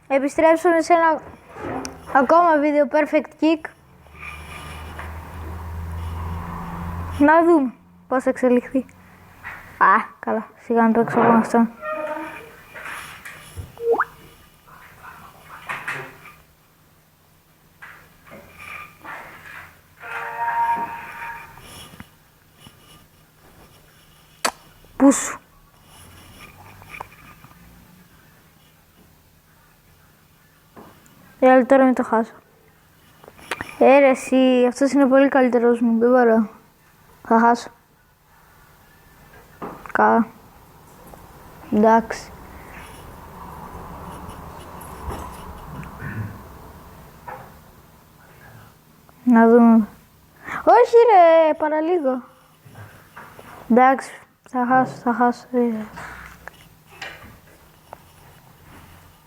επιστρέψαμε σε ένα ακόμα βίντεο Perfect Kick. Να δούμε πώς θα εξελιχθεί. Καλά, σιγά να παίξω από αυτό. Πού σου. Αλλά τώρα μην το χάσω. Ρε εσύ, αυτός είναι πολύ καλύτερος μου, δεν μπορώ. Θα χάσω. Καλά. Εντάξει. Να δούμε. Όχι ρε, παραλίγο. Εντάξει, θα χάσω.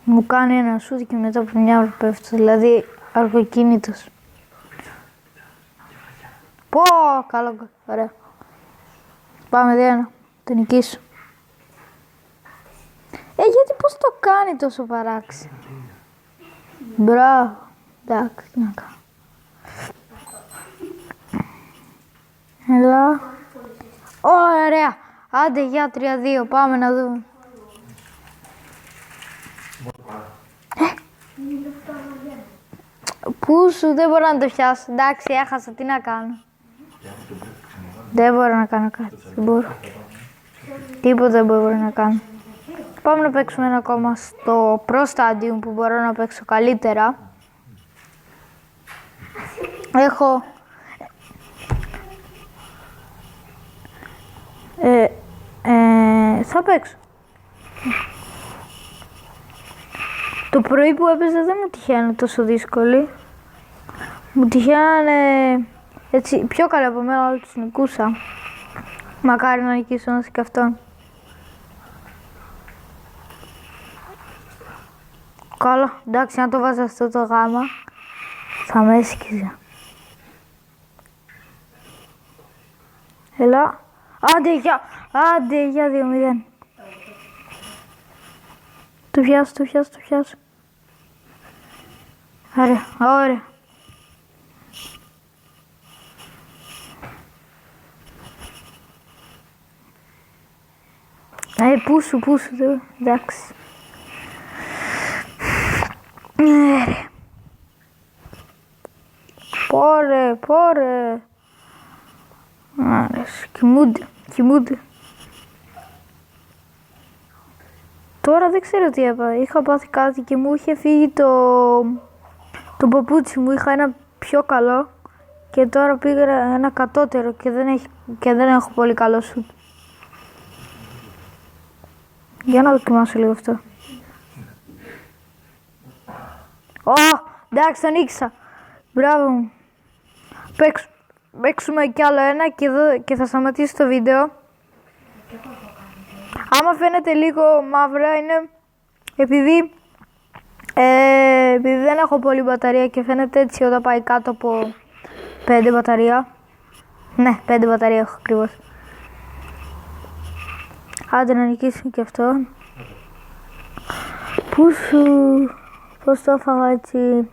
Μου κάνει ένα σούτ και μετά από μια ώρα πέφτω, δηλαδή αργοκίνητος. Πω, καλό, ωραία. Πάμε 2-1, το νικήσω. Γιατί πώς το κάνει τόσο παράξενο. Μπράβο, εντάξει, τι να κάνω. Έλα. Ωραία, άντε για 3-2, πάμε να δούμε. Πού σου, δεν μπορώ να το πιάσω. Εντάξει, έχασα, τι να κάνω. Δεν μπορώ να κάνω κάτι. Δεν μπορώ. Τίποτα δεν μπορώ να κάνω. Πάμε να παίξουμε ένα ακόμα στο Pro Stadium που μπορώ να παίξω καλύτερα. Έχω... θα παίξω. Το πρωί που έπαιζα δεν μου τυχαίνουν τόσο δύσκολοι. Μου τυχαίνανε έτσι πιο καλά από μένα, αλλά τους νικούσα. Μακάρι να νικήσω ένας και αυτόν. Καλά, εντάξει, αν το βάζω αυτό το γάμα θα με έσκυζε. Έλα. Άντε για 2-0. Το πιάσω. Ωραία. Πού σου, εντάξει. Πόρε. Κοιμούνται. Τώρα δεν ξέρω τι έπαθα. Είχα πάθει κάτι και μου είχε φύγει το παπούτσι μου. Είχα ένα πιο καλό και τώρα πήγα ένα κατώτερο και δεν έχω πολύ καλό σουτ. Για να δοκιμάσω λίγο αυτό. Εντάξει, το νίκησα. Μπράβο μου. Παίξουμε κι άλλο ένα και θα σταματήσω το βίντεο. Άμα φαίνεται λίγο μαύρα είναι επειδή δεν έχω πολύ μπαταρία και φαίνεται έτσι όταν πάει κάτω από 5 μπαταρία. Ναι, 5 μπαταρία έχω ακριβώς. Άντε να νικήσουμε και αυτό. Πώς το έφαγα έτσι.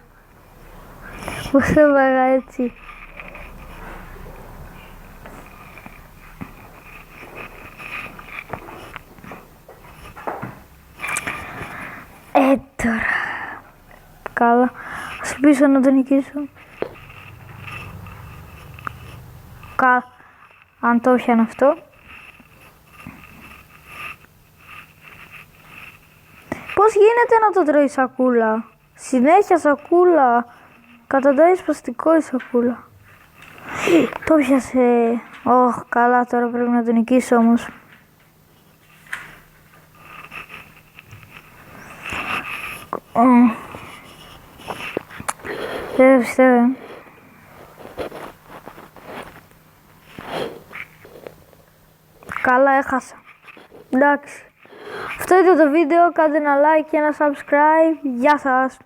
Τώρα. Καλά. Ας ελπίσω να το νικήσω. Αν το έπιανε αυτό. Πώς γίνεται να το τρώει σακούλα. Συνέχεια σακούλα. Καταντάει σπαστικό η σακούλα. Το πιάσε. Καλά, τώρα πρέπει να το νικήσω όμως. Δεν πιστεύω. Καλά, έχασα. Εντάξει. Αυτό ήταν το βίντεο. Κάντε ένα like και ένα subscribe. Γεια σας.